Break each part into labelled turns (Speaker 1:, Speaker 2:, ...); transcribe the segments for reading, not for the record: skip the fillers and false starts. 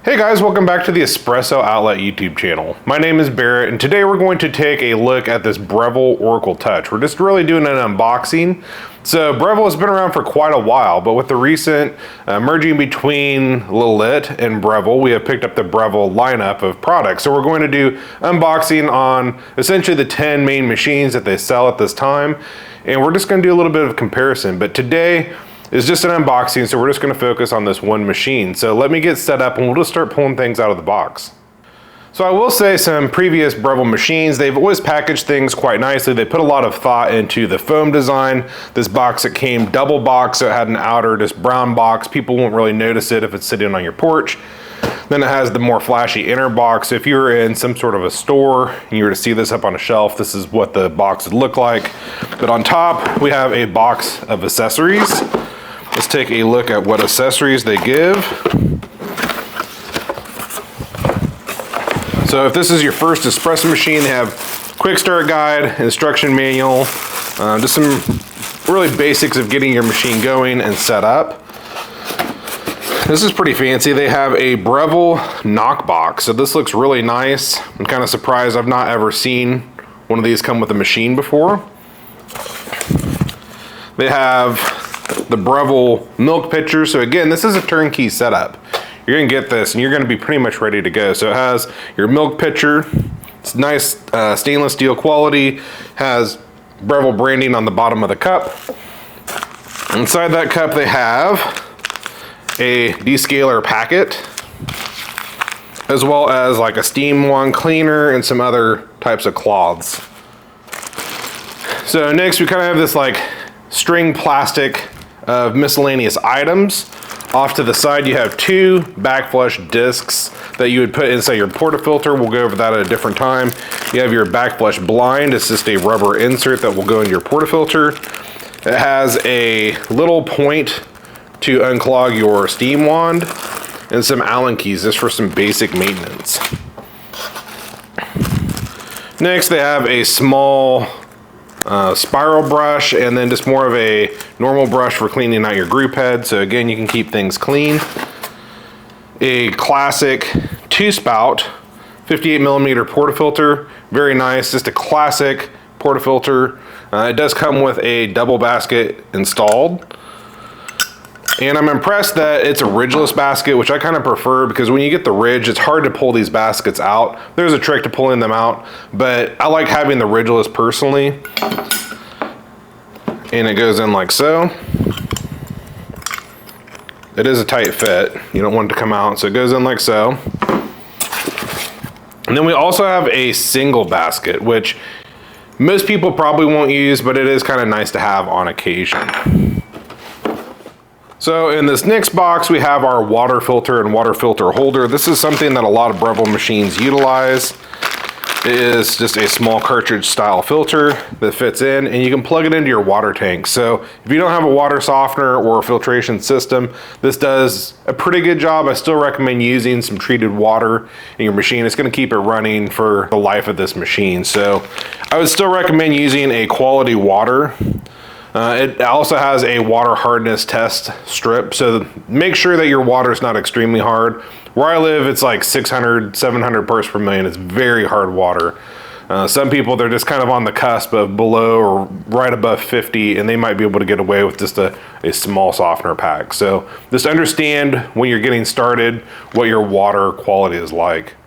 Speaker 1: Hey guys, welcome back to the Espresso Outlet YouTube channel. My name is Barrett, and today we're going to take a look at this Breville Oracle Touch. We're just really doing an unboxing. So Breville has been around for quite a while, but with the recent merging between Lilith and Breville, we have picked up the Breville lineup of products. So we're going to do unboxing on essentially the 10 main machines that they sell at this time, and we're just going to do a little bit of comparison. But today is just an unboxing, so we're just going to focus on this one machine. So let me get set up and we'll just start pulling things out of the box. So I will say some previous Breville machines, they've always packaged things quite nicely. They put a lot of thought into the foam design. This box, it came double box, so it had an outer just brown box. People won't really notice it if it's sitting on your porch. Then it has the more flashy inner box. If you were in some sort of a store and you were to see this up on a shelf, this is what the box would look like. But on top, we have a box of accessories. Let's take a look at what accessories they give. So if this is your first espresso machine, they have quick start guide, instruction manual, just some really basics of getting your machine going and set up. This is pretty fancy. They have a Breville knock box. So this looks really nice. I'm kind of surprised I've not ever seen one of these come with a machine before. They have the Breville milk pitcher. So again, this is a turnkey setup. You're gonna get this and you're gonna be pretty much ready to go. So it has your milk pitcher. It's nice stainless steel quality. Has Breville branding on the bottom of the cup. Inside that cup they have a descaler packet, as well as like a steam wand cleaner and some other types of cloths. So next we kind of have this like string plastic of miscellaneous items. Off to the side you have two backflush discs that you would put inside your portafilter. We'll go over that at a different time. You have your backflush blind. It's just a rubber insert that will go into your portafilter. It has a little point to unclog your steam wand and some Allen keys just for some basic maintenance. Next they have a small spiral brush, and then just more of a normal brush for cleaning out your group head. So again, you can keep things clean. A classic 2-spout 58 millimeter portafilter, very nice, just a classic portafilter. It does come with a double basket installed. And I'm impressed that it's a ridgeless basket, which I kind of prefer, because when you get the ridge, it's hard to pull these baskets out. There's a trick to pulling them out, but I like having the ridgeless personally. And it goes in like so. It is a tight fit. You don't want it to come out, so it goes in like so. And then we also have a single basket, which most people probably won't use, but it is kind of nice to have on occasion. So in this next box, we have our water filter and water filter holder. This is something that a lot of Breville machines utilize. It is just a small cartridge style filter that fits in, and you can plug it into your water tank. So if you don't have a water softener or a filtration system, this does a pretty good job. I still recommend using some treated water in your machine. It's gonna keep it running for the life of this machine. So I would still recommend using a quality water. It also has a water hardness test strip, so make sure that your water is not extremely hard. Where I live, it's like 600, 700 parts per million. It's very hard water. Some people, they're just kind of on the cusp of below or right above 50, and they might be able to get away with just a small softener pack. So just understand when you're getting started what your water quality is like.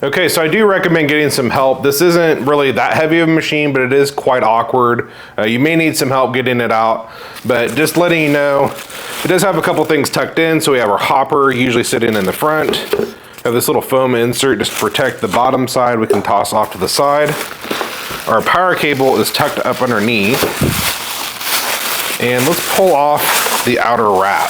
Speaker 1: Okay, so I do recommend getting some help. This isn't really that heavy of a machine, but it is quite awkward. You may need some help getting it out, but just letting you know, it does have a couple things tucked in. So we have our hopper usually sitting in the front. We have this little foam insert just to protect the bottom side. We can toss off to the side. Our power cable is tucked up underneath. And let's pull off the outer wrap.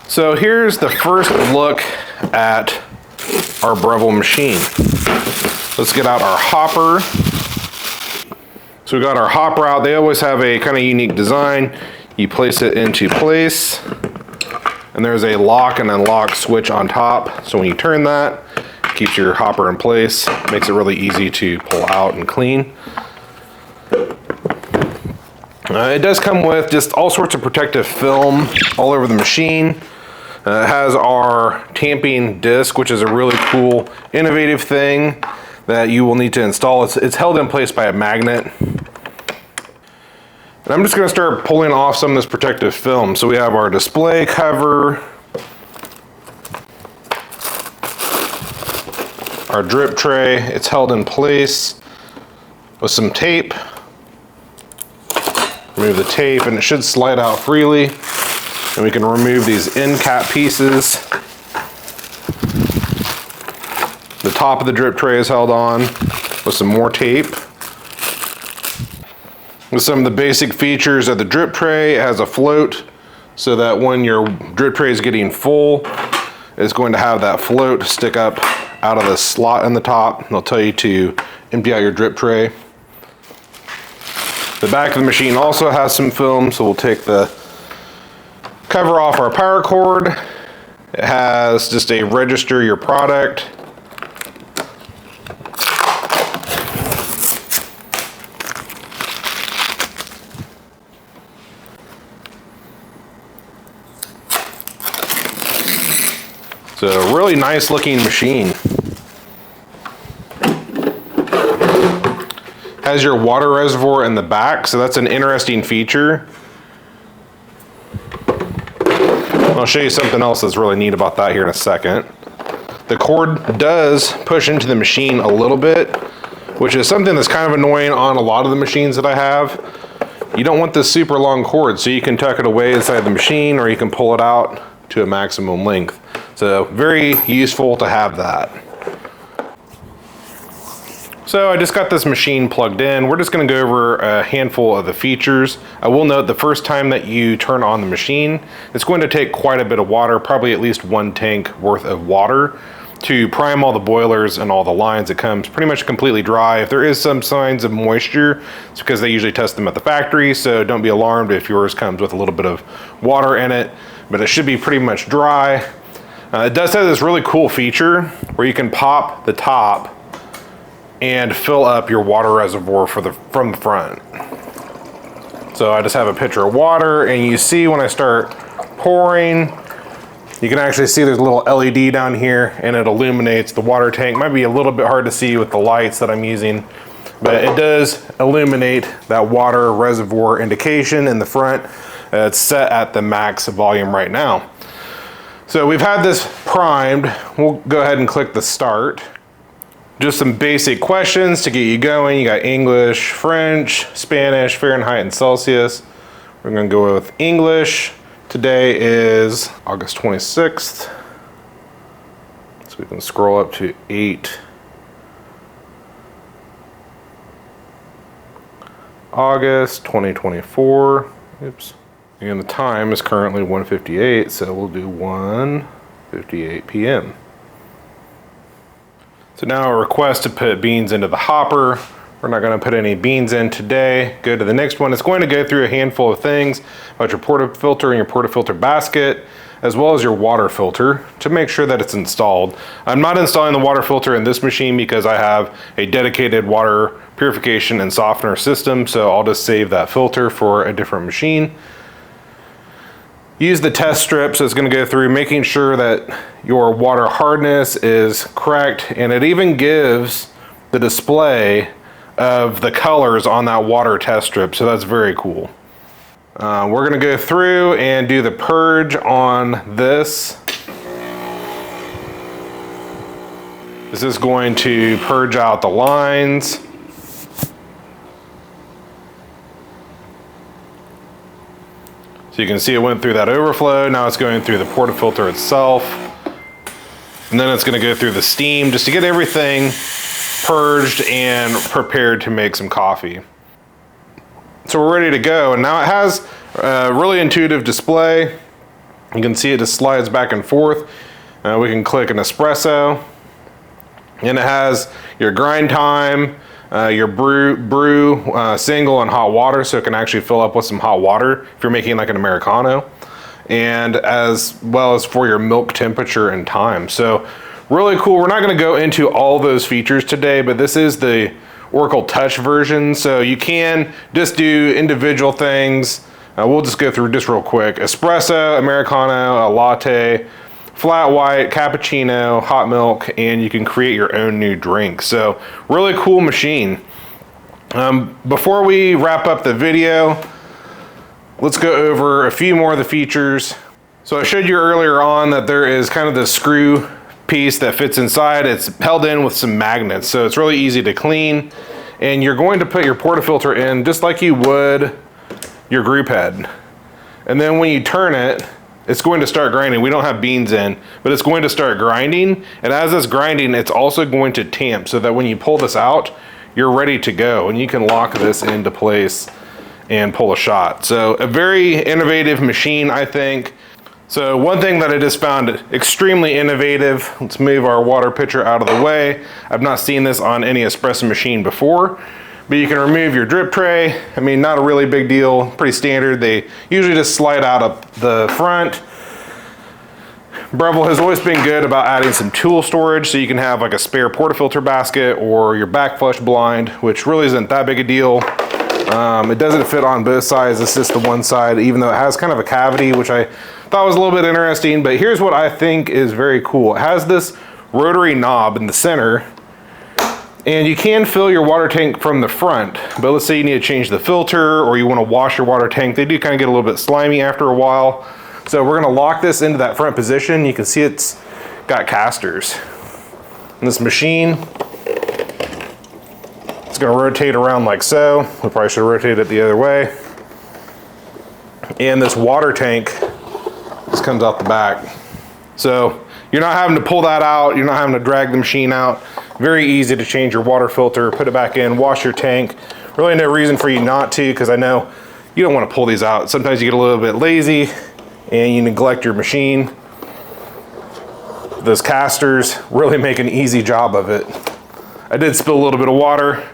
Speaker 1: So here's the first look at our Breville machine. Let's get out our hopper. So we got our hopper out. They always have a kind of unique design. You place it into place, and there's a lock and unlock switch on top. So when you turn that, Keeps your hopper in place, makes it really easy to pull out and clean. It does come with just all sorts of protective film all over the machine. It has our tamping disc, which is a really cool, innovative thing that you will need to install. It's held in place by a magnet. And I'm just going to start pulling off some of this protective film. So we have our display cover, our drip tray. It's held in place with some tape. Remove the tape and it should slide out freely. And we can remove these end cap pieces. The top of the drip tray is held on with some more tape. With some of the basic features of the drip tray, it has a float so that when your drip tray is getting full, it's going to have that float stick up out of the slot in the top. They'll tell you to empty out your drip tray. The back of the machine also has some film, so we'll take the cover off our power cord. It has just a register your product. It's a really nice looking machine. Has your water reservoir in the back, so that's an interesting feature. I'll show you something else that's really neat about that here in a second. The cord does push into the machine a little bit, which is something that's kind of annoying on a lot of the machines that I have. You don't want this super long cord, so you can tuck it away inside the machine or you can pull it out to a maximum length. So very useful to have that. So I just got this machine plugged in. We're just gonna go over a handful of the features. I will note the first time that you turn on the machine, it's going to take quite a bit of water, probably at least 1 tank worth of water to prime all the boilers and all the lines. It comes pretty much completely dry. If there is some signs of moisture, it's because they usually test them at the factory, so don't be alarmed if yours comes with a little bit of water in it, but it should be pretty much dry. It does have this really cool feature where you can pop the top and fill up your water reservoir from the front. So I just have a pitcher of water, and you see when I start pouring, you can actually see there's a little LED down here and it illuminates the water tank. Might be a little bit hard to see with the lights that I'm using, but it does illuminate that water reservoir indication in the front. It's set at the max volume right now. So we've had this primed. We'll go ahead and click the start. Just some basic questions to get you going. You got English, French, Spanish, Fahrenheit, and Celsius. We're gonna go with English. Today is August 26th. So we can scroll up to 8 August 2024. Oops. And the time is currently 1:58, so we'll do 1:58 p.m. So now a request to put beans into the hopper. We're not going to put any beans in today. Go to the next one. It's going to go through a handful of things about your portafilter and your portafilter basket, as well as your water filter to make sure that it's installed. I'm not installing the water filter in this machine because I have a dedicated water purification and softener system, so I'll just save that filter for a different machine. Use the test strip, so it's going to go through making sure that your water hardness is correct, and it even gives the display of the colors on that water test strip, so that's very cool. We're going to go through and do the purge on this. This is going to purge out the lines. So you can see it went through that overflow. Now it's going through the portafilter itself. And then it's going to go through the steam just to get everything purged and prepared to make some coffee. So we're ready to go. And now it has a really intuitive display. You can see it just slides back and forth. We can click an espresso. And it has your grind time, your brew single and hot water, so it can actually fill up with some hot water if you're making like an Americano, and as well as for your milk temperature and time. So Really cool. We're not going to go into all those features today, but this is the Oracle Touch version, so you can just do individual things. We'll just go through just real quick. Espresso, Americano, a latte, flat white, cappuccino, hot milk, and you can create your own new drink. So really cool machine. Before we wrap up the video, let's go over a few more of the features. So I showed you earlier on that there is kind of the screw piece that fits inside. It's held in with some magnets, so it's really easy to clean. And you're going to put your portafilter in just like you would your group head. And then when you turn it, it's going to start grinding. We don't have beans in, but it's going to start grinding. And as it's grinding, it's also going to tamp so that when you pull this out, you're ready to go. And you can lock this into place and pull a shot. So a very innovative machine, I think. So one thing that I just found extremely innovative, let's move our water pitcher out of the way. I've not seen this on any espresso machine before, but you can remove your drip tray. I mean, not a really big deal, pretty standard. They usually just slide out of the front. Breville has always been good about adding some tool storage, so you can have like a spare portafilter basket or your back flush blind, which really isn't that big a deal. It doesn't fit on both sides, it's just the one side, even though it has kind of a cavity, which I thought was a little bit interesting. But here's what I think is very cool. It has this rotary knob in the center, and you can fill your water tank from the front. But let's say you need to change the filter or you want to wash your water tank. They do kind of get a little bit slimy after a while. So we're going to lock this into that front position. You can see it's got casters. And this machine, it's going to rotate around like so. We probably should rotate it the other way. And this water tank just comes out the back. So you're not having to pull that out. You're not having to drag the machine out. Very easy to change your water filter, put it back in, wash your tank. Really no reason for you not to, because I know you don't want to pull these out. Sometimes you get a little bit lazy and you neglect your machine. Those casters really make an easy job of it. I did spill a little bit of water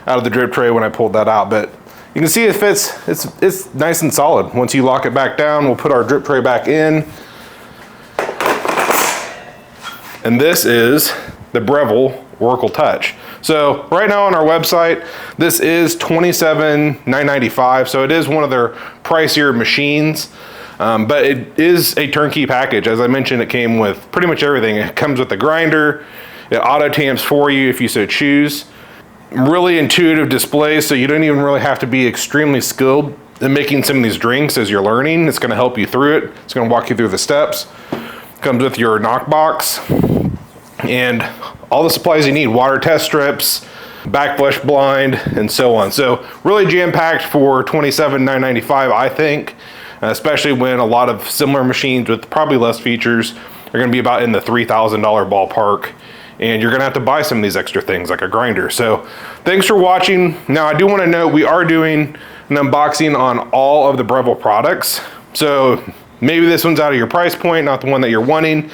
Speaker 1: out of the drip tray when I pulled that out, but you can see it fits. It's nice and solid. Once you lock it back down, we'll put our drip tray back in. And this is the Breville Oracle Touch. So right now on our website, this is $27,995. So it is one of their pricier machines, but it is a turnkey package. As I mentioned, it came with pretty much everything. It comes with the grinder. It auto tamps for you if you so choose. Really intuitive display, so you don't even really have to be extremely skilled in making some of these drinks as you're learning. It's going to help you through it. It's going to walk you through the steps. Comes with your knock box and all the supplies you need, water test strips, back flush blind, and so on. So really jam-packed for $27,995, I think, especially when a lot of similar machines with probably less features are going to be about in the $3,000 ballpark. And you're gonna have to buy some of these extra things like a grinder. So thanks for watching. Now I do wanna note we are doing an unboxing on all of the Breville products. So maybe this one's out of your price point, not the one that you're wanting.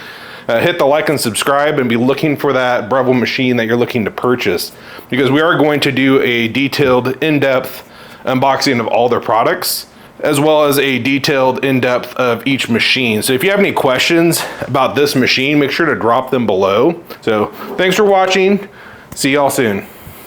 Speaker 1: Hit the like and subscribe and be looking for that Breville machine that you're looking to purchase, because we are going to do a detailed, in-depth unboxing of all their products, as well as a detailed in-depth of each machine. So if you have any questions about this machine, make sure to drop them below. So thanks for watching. See y'all soon.